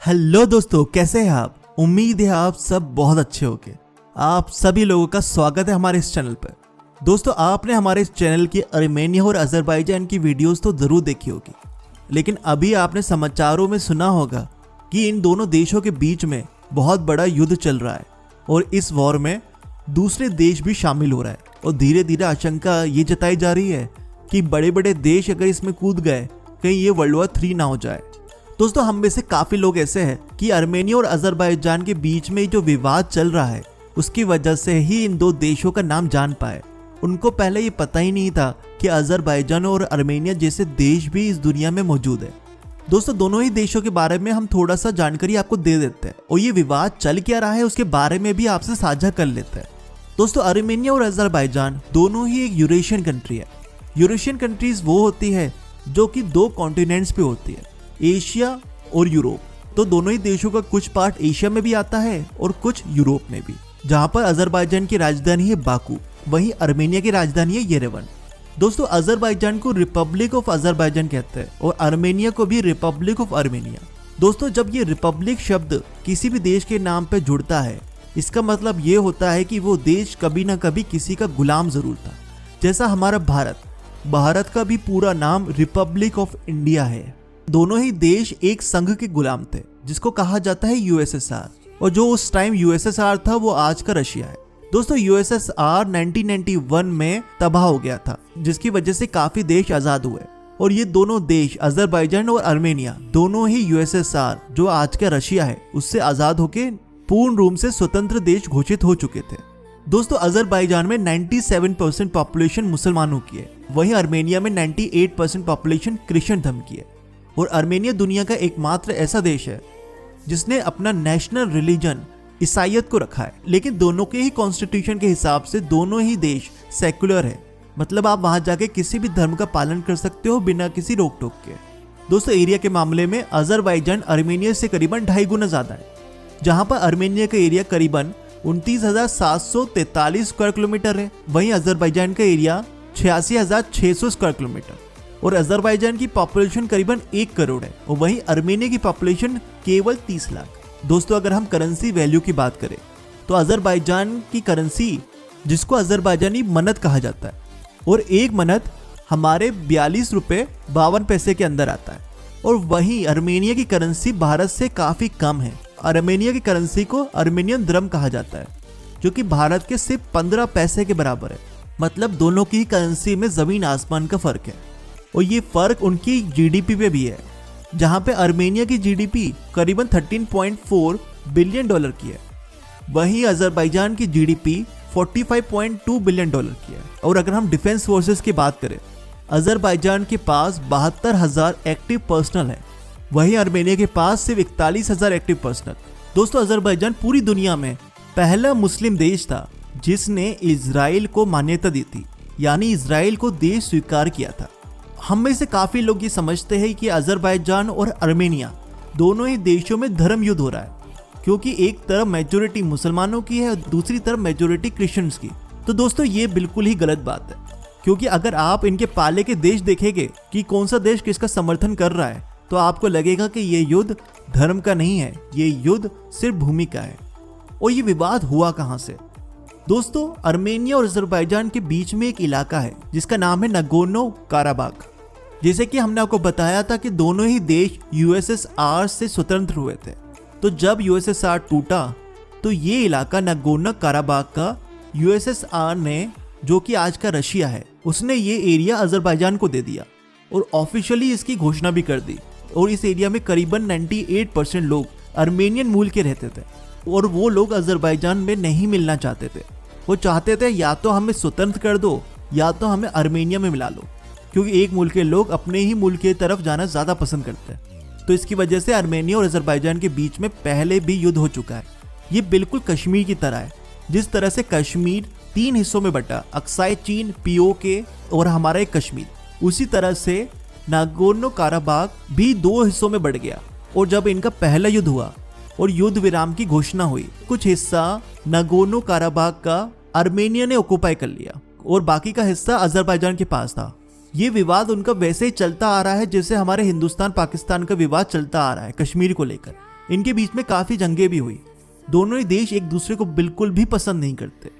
Hello दोस्तों, कैसे हैं आप। उम्मीद है आप सब बहुत अच्छे होंगे। आप सभी लोगों का स्वागत है हमारे इस चैनल पर। दोस्तों, आपने हमारे इस चैनल की आर्मेनिया और अजरबैजान की वीडियोस तो जरूर देखी होगी, लेकिन अभी आपने समाचारों में सुना होगा कि इन दोनों देशों के बीच में बहुत बड़ा युद्ध चल रहा है और इस वॉर में दूसरे देश भी शामिल हो रहा है। और धीरे धीरे आशंका ये जताई जा रही है कि बड़े बड़े देश अगर इसमें कूद गए कहीं ये वर्ल्ड वॉर 3 ना हो जाए। दोस्तों, हम में से काफी लोग ऐसे हैं कि आर्मेनिया और अजरबैजान के बीच में जो विवाद चल रहा है उसकी वजह से ही इन दो देशों का नाम जान पाए। उनको पहले ये पता ही नहीं था कि अजरबैजान और आर्मेनिया जैसे देश भी इस दुनिया में मौजूद है। दोस्तों, दोनों ही देशों के बारे में हम थोड़ा सा जानकारी आपको दे देते हैं और ये विवाद चल क्या रहा है उसके बारे में भी आपसे साझा कर लेते हैं। दोस्तों, आर्मेनिया और अजरबैजान दोनों ही एक यूरेशियन कंट्री है। यूरेशियन कंट्रीज वो होती है जो कि 2 कॉन्टिनेंट्स पे होती है, एशिया और यूरोप। तो दोनों ही देशों का कुछ पार्ट एशिया में भी आता है और कुछ यूरोप में भी। जहां पर अजरबैजान की राजधानी है बाकू, वहीं आर्मेनिया की राजधानी है येरेवन। दोस्तों, अजरबैजान को रिपब्लिक ऑफ अजरबैजान कहते हैं और आर्मेनिया को भी रिपब्लिक ऑफ आर्मेनिया। दोस्तों, जब ये रिपब्लिक शब्द किसी भी देश के नाम पे जुड़ता है, इसका मतलब ये होता है कि वो देश कभी ना कभी किसी का गुलाम जरूर था। जैसा हमारा भारत का भी पूरा नाम रिपब्लिक ऑफ इंडिया है। दोनों ही देश एक संघ के गुलाम थे जिसको कहा जाता है यूएसएसआर, और जो उस टाइम यूएसएसआर था वो आज का रशिया है। दोस्तों, यूएसएसआर 1991 में तबाह हो गया था, जिसकी वजह से काफी देश आजाद हुए और ये दोनों देश अजरबैजान और आर्मेनिया दोनों ही यूएसएसआर जो आज का रशिया है उससे आजाद होके पूर्ण रूप से स्वतंत्र देश घोषित हो चुके थे। दोस्तों, अजरबैजान में 97% पॉपुलेशन मुसलमानों की है, वहीं आर्मेनिया में 98% पॉपुलेशन क्रिश्चियन धर्म की है। और आर्मेनिया दुनिया का एकमात्र ऐसा देश है जिसने अपना नेशनल रिलीजन ईसाईयत को रखा है, लेकिन दोनों के ही कॉन्स्टिट्यूशन के हिसाब से दोनों ही देश सेक्युलर है। मतलब आप वहां जाके किसी भी धर्म का पालन कर सकते हो बिना किसी रोक टोक के। दोस्तों, एरिया के मामले में अजरबैजान आर्मेनिया से करीबन 2.5 गुना ज्यादा है। जहां पर आर्मेनिया का एरिया करीबन 29,743 स्क्वायर किलोमीटर है, वहीं अजरबैजान का एरिया 86,600 स्क्वायर किलोमीटर। और अजरबैजान की पॉपुलेशन करीबन 1 करोड़ है और वहीं आर्मेनिया की पॉपुलेशन केवल 30 लाख। दोस्तों, अगर हम करेंसी वैल्यू की बात करें तो अजरबैजान की करेंसी, जिसको अजरबैजानी मनत कहा जाता है, और 1 मनत हमारे 42 रुपये 52 पैसे के अंदर आता है। और वहीं आर्मेनिया की करेंसी भारत से काफी कम है। आर्मेनिया की करेंसी को आर्मेनियन द्रम कहा जाता है, जो कि भारत के सिर्फ 15 पैसे के बराबर है। मतलब दोनों की करेंसी में जमीन आसमान का फर्क है। और ये फर्क उनकी जीडीपी पे भी है, जहां पे आर्मेनिया की जीडीपी करीबन 13.4 बिलियन डॉलर की है, वहीं अजरबैजान की जीडीपी 45.2 बिलियन डॉलर की है। और अगर हम डिफेंस फोर्सेस की बात करें, अजरबैजान के पास 72,000 एक्टिव पर्सनल है, वहीं आर्मेनिया के पास सिर्फ 41,000 एक्टिव पर्सनल। दोस्तों, अजरबैजान पूरी दुनिया में पहला मुस्लिम देश था जिसने इजराइल को मान्यता दी थी, यानी इजराइल को देश स्वीकार किया था। हम में से काफी लोग ये समझते हैं कि अजरबैजान और आर्मेनिया दोनों ही देशों में धर्म युद्ध हो रहा है, क्योंकि एक तरफ मेजोरिटी मुसलमानों की है और दूसरी तरफ मेजोरिटी क्रिश्चियंस की। तो दोस्तों, ये बिल्कुल ही गलत बात है, क्योंकि अगर आप इनके पाले के देश देखेंगे कि कौन सा देश किसका समर्थन कर रहा है, तो आपको लगेगा कि ये युद्ध धर्म का नहीं है, ये युद्ध सिर्फ भूमि का है। और ये विवाद हुआ कहां से? दोस्तों, आर्मेनिया और अजरबैजान के बीच में एक इलाका है जिसका नाम है नगोर्नो काराबाख। जैसे कि हमने आपको बताया था कि दोनों ही देश यूएसएसआर से स्वतंत्र हुए थे। तो जब यूएसएसआर टूटा तो ये इलाका नगोर्नो काराबाख का यूएसएसआर ने, जो कि आज का रशिया है, उसने ये एरिया अजरबैजान को दे दिया और ऑफिशियली इसकी घोषणा भी कर दी। और इस एरिया में करीबन 98% लोग आर्मेनियन मूल के रहते थे और वो लोग अजरबैजान में नहीं मिलना चाहते थे। वो चाहते थे या तो हमें स्वतंत्र कर दो या तो हमें आर्मेनिया में मिला लो, क्योंकि एक मुल्क के लोग अपने ही मुल्क की तरफ जाना ज्यादा पसंद करते हैं। तो इसकी वजह से आर्मेनिया और अजरबैजान के बीच में पहले भी युद्ध हो चुका है। ये बिल्कुल कश्मीर की तरह है। जिस तरह से कश्मीर 3 हिस्सों में बटा, अक्साई चीन, पीओके और हमारा एक कश्मीर, उसी तरह से नागोर्नो काराबाख भी 2 हिस्सों में बढ़ गया। और जब इनका पहला युद्ध हुआ और युद्ध विराम की घोषणा हुई, कुछ हिस्सा नागोर्नो काराबाख का आर्मेनिया ने ऑक्युपाई कर लिया और बाकी का हिस्सा अजरबैजान के पास था, ये विवाद उनका वैसे ही चलता आ रहा है जैसे हमारे हिंदुस्तान पाकिस्तान का विवाद चलता आ रहा है कश्मीर को लेकर। इनके बीच में काफी जंगें भी हुई। दोनों ही देश एक दूसरे को बिल्कुल भी पसंद नहीं करते।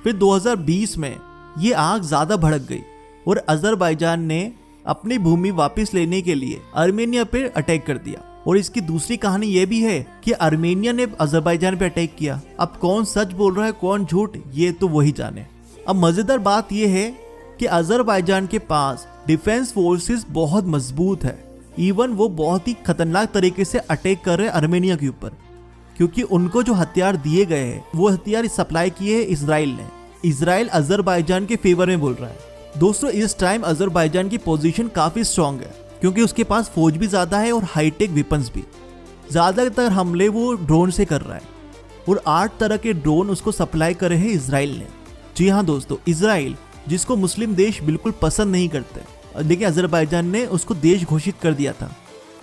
फिर 2020 में ये आग ज्यादा भड़क गई और अजरबैजान ने अपनी भूमि वापस लेने के लिए आर्मेनिया पे अटैक कर दिया। और इसकी दूसरी कहानी ये भी है कि आर्मेनिया ने अजरबैजान पे अटैक किया। अब कौन सच बोल रहा है कौन झूठ, ये तो वही जाने। अब मजेदार बात यह है कि अजरबैजान के पास डिफेंस फोर्सेस बहुत मजबूत है। इवन वो बहुत ही खतरनाक तरीके से अटैक कर रहे हैं आर्मेनिया के ऊपर, क्योंकि उनको जो हथियार दिए गए हैं वो हथियार सप्लाई किए हैं इसराइल ने। इसराइल अजरबैजान के फेवर में बोल रहा है। दोस्तों इस टाइम अजरबैजान की पोजीशन काफी स्ट्रांग है, क्योंकि उसके पास फौज भी ज्यादा है और हाईटेक वेपन्स भी। ज्यादातर हमले वो ड्रोन से कर रहा है और 8 तरह के ड्रोन उसको सप्लाई करे हैं इसराइल ने। जी हाँ दोस्तों, इसराइल जिसको मुस्लिम देश बिल्कुल पसंद नहीं करते, लेकिन अजरबैजान ने उसको देश घोषित कर दिया था,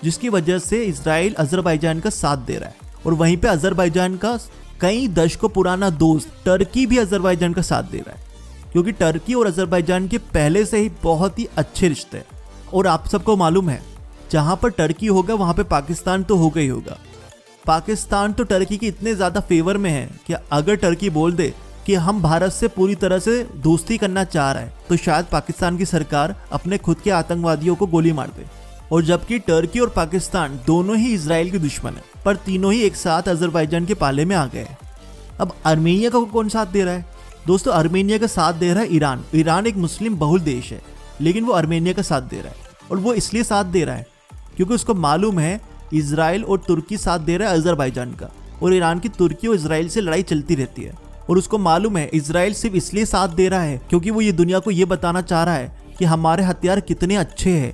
जिसकी वजह से इसराइल अजरबैजान का साथ दे रहा है। और वहीं पे अजरबैजान का कई दशकों पुराना दोस्त टर्की भी अजरबैजान का साथ दे रहा है, क्योंकि टर्की और अजरबैजान के पहले से ही बहुत ही अच्छे रिश्ते हैं। और आप सबको मालूम है, जहां पर टर्की होगा वहां पे पाकिस्तान तो होगा ही होगा। पाकिस्तान तो टर्की के इतने ज्यादा फेवर में है कि अगर टर्की बोल दे कि हम भारत से पूरी तरह से दोस्ती करना चाह रहे हैं, तो शायद पाकिस्तान की सरकार अपने खुद के आतंकवादियों को गोली मार दे। और जबकि टर्की और पाकिस्तान दोनों ही इजराइल के दुश्मन है, पर तीनों ही एक साथ अजरबैजान के पाले में आ गए। अब आर्मेनिया का कौन साथ दे रहा है? दोस्तों आर्मेनिया का साथ दे रहा है ईरान। ईरान एक मुस्लिम बहुल देश है, लेकिन वो आर्मेनिया का साथ दे रहा है। और वो इसलिए साथ दे रहा है क्योंकि उसको मालूम है इजराइल और तुर्की साथ दे रहा है अजरबैजान का, और ईरान की तुर्की और इजराइल से लड़ाई चलती रहती है। और उसको मालूम है इजराइल सिर्फ इसलिए साथ दे रहा है क्योंकि वो ये दुनिया को ये बताना चाह रहा है कि हमारे हथियार कितने अच्छे हैं,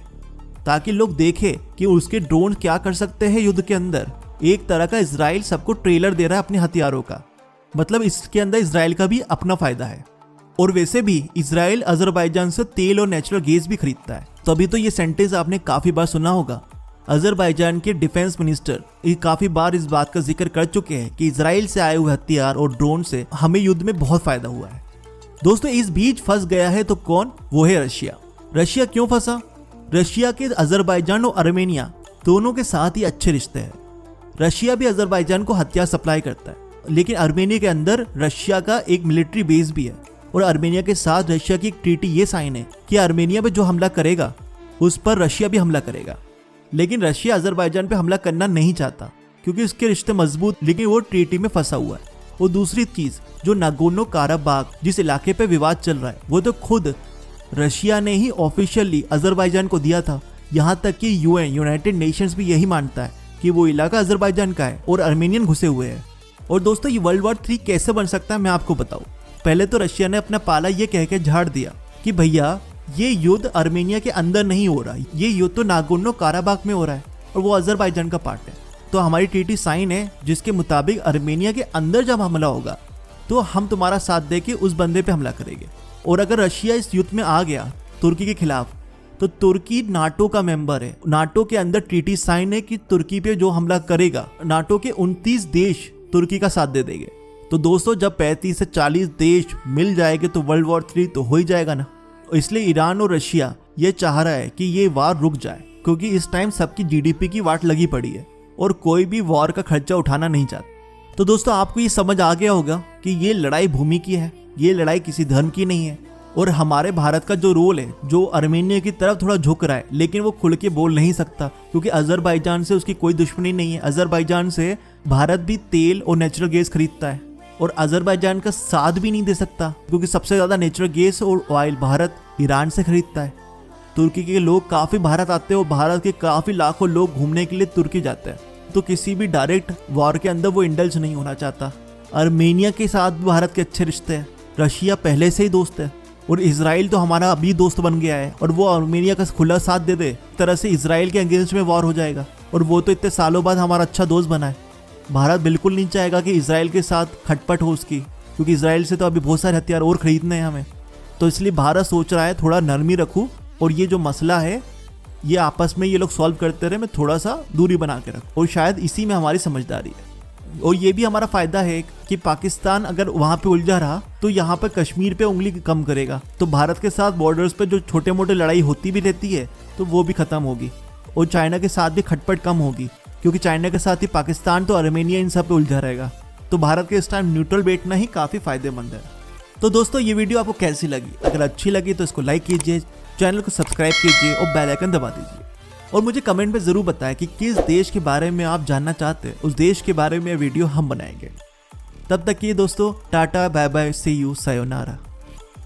ताकि लोग देखें कि उसके ड्रोन क्या कर सकते हैं युद्ध के अंदर। एक तरह का इजराइल सबको ट्रेलर दे रहा है अपने हथियारों का, मतलब इसके अंदर इजराइल का भी अपना फायदा है। और वैसे भी इजराइल अजरबैजान से तेल और नेचुरल गैस भी खरीदता है। तभी तो ये सेंटेंस आपने काफी बार सुना होगा। अजरबैजान के डिफेंस मिनिस्टर ये काफी बार इस बात का जिक्र कर चुके हैं कि इजराइल से आए हुए हथियार और ड्रोन से हमें युद्ध में बहुत फायदा हुआ है। दोस्तों इस बीच फंस गया है तो कौन? वो है रशिया। रशिया क्यों फंसा? रशिया के अजरबैजान और आर्मेनिया दोनों के साथ ही अच्छे रिश्ते हैं। रशिया भी अजरबैजान को हथियार सप्लाई करता है, लेकिन आर्मेनिया के अंदर रशिया का एक मिलिट्री बेस भी है। और आर्मेनिया के साथ रशिया की एक ट्रीटी ये साइन है कि आर्मेनिया पे जो हमला करेगा उस पर रशिया भी हमला करेगा। लेकिन रशिया अजरबैजान पे हमला करना नहीं चाहता क्योंकि उसके रिश्ते मजबूत, लेकिन वो ट्रीटी में फंसा हुआ है। और दूसरी चीज, जो नागोर्नो काराबाख जिस इलाके पे विवाद चल रहा है, वो तो खुद रशिया ने ही ऑफिशियली अजरबैजान को दिया था। यहाँ तक कि यूएन यूनाइटेड नेशंस भी यही मानता है कि वो इलाका अजरबैजान का है और आर्मेनियन घुसे हुए हैं। और दोस्तों ये वर्ल्ड वॉर 3 कैसे बन सकता है मैं आपको बताऊं। पहले तो रशिया ने अपना पाला ये कह के झाड़ दिया कि भैया ये युद्ध आर्मेनिया के अंदर नहीं हो रहा, ये युद्ध तो नागोर्नो काराबाख में हो रहा है और वो अजरबैजान का पार्ट है। तो हमारी ट्रीटी साइन है जिसके मुताबिक आर्मेनिया के अंदर जब हमला होगा तो हम तुम्हारा साथ दे के उस बंदे पे हमला करेंगे। और अगर रशिया इस युद्ध में आ गया तुर्की के खिलाफ, तो तुर्की नाटो का मेंबर है। नाटो के अंदर ट्रीटी साइन है कि तुर्की पे जो हमला करेगा नाटो के 29 देश तुर्की का साथ दे देंगे। तो दोस्तों जब 35 से 40 देश मिल जाएंगे तो वर्ल्ड वॉर 3 तो हो ही जाएगा ना। इसलिए ईरान और रशिया ये चाह रहा है कि ये वार रुक जाए, क्योंकि इस टाइम सबकी जीडीपी की वाट लगी पड़ी है और कोई भी वॉर का खर्चा उठाना नहीं चाहता। तो दोस्तों आपको ये समझ आ गया होगा कि ये लड़ाई भूमि की है, ये लड़ाई किसी धर्म की नहीं है। और हमारे भारत का जो रोल है, जो आर्मेनिया की तरफ थोड़ा झुक रहा है, लेकिन वो खुल के बोल नहीं सकता क्योंकि अजरबैजान से उसकी कोई दुश्मनी नहीं है। अजरबैजान से भारत भी तेल और नेचुरल गैस खरीदता है और अजरबैजान का साथ भी नहीं दे सकता क्योंकि सबसे ज्यादा नेचुरल गैस और ऑयल भारत ईरान से खरीदता है। तुर्की के लोग काफी भारत आते हैं और भारत के काफी लाखों लोग घूमने के लिए तुर्की जाते हैं। तो किसी भी डायरेक्ट वॉर के अंदर वो इंडल्ज नहीं होना चाहता। आर्मेनिया के साथ भारत के अच्छे रिश्ते हैं, रशिया पहले से ही दोस्त है और इजराइल तो हमारा अभी दोस्त बन गया है और वो आर्मेनिया का खुला साथ दे दे, तरह से इजराइल के अगेंस्ट में वॉर हो जाएगा। और वो तो इतने सालों बाद हमारा अच्छा दोस्त बना है। भारत बिल्कुल नहीं चाहेगा कि इजराइल के साथ खटपट हो उसकी, क्योंकि इजराइल से तो अभी बहुत सारे हथियार और खरीदने हैं हमें। तो इसलिए भारत सोच रहा है थोड़ा नरमी रखूं और ये जो मसला है ये आपस में ये लोग सॉल्व करते रहे, मैं थोड़ा सा दूरी बना के रखूं। और शायद इसी में हमारी समझदारी है। और ये भी हमारा फायदा है कि पाकिस्तान अगर वहां पे उलझा रहा तो यहाँ पे कश्मीर पे उंगली कम करेगा, तो भारत के साथ बॉर्डर्स पे जो छोटे मोटे लड़ाई होती भी रहती है तो वो भी खत्म होगी, और चाइना के साथ भी खटपट कम होगी, क्योंकि चाइना के साथ ही पाकिस्तान तो आर्मेनिया इन सब पे उलझा रहेगा। तो भारत के इस टाइम न्यूट्रल बैठना ही काफी फायदेमंद है। तो दोस्तों ये वीडियो आपको कैसी लगी? अगर अच्छी लगी तो इसको लाइक कीजिए, चैनल को सब्सक्राइब कीजिए और बेल आइकन दबा दीजिए। और मुझे कमेंट में जरूर बताएं कि किस देश के बारे में आप जानना चाहते हैं, उस देश के बारे में वीडियो हम बनाएंगे। तब तक ये दोस्तों ta-ta bye bye, see you, sayonara.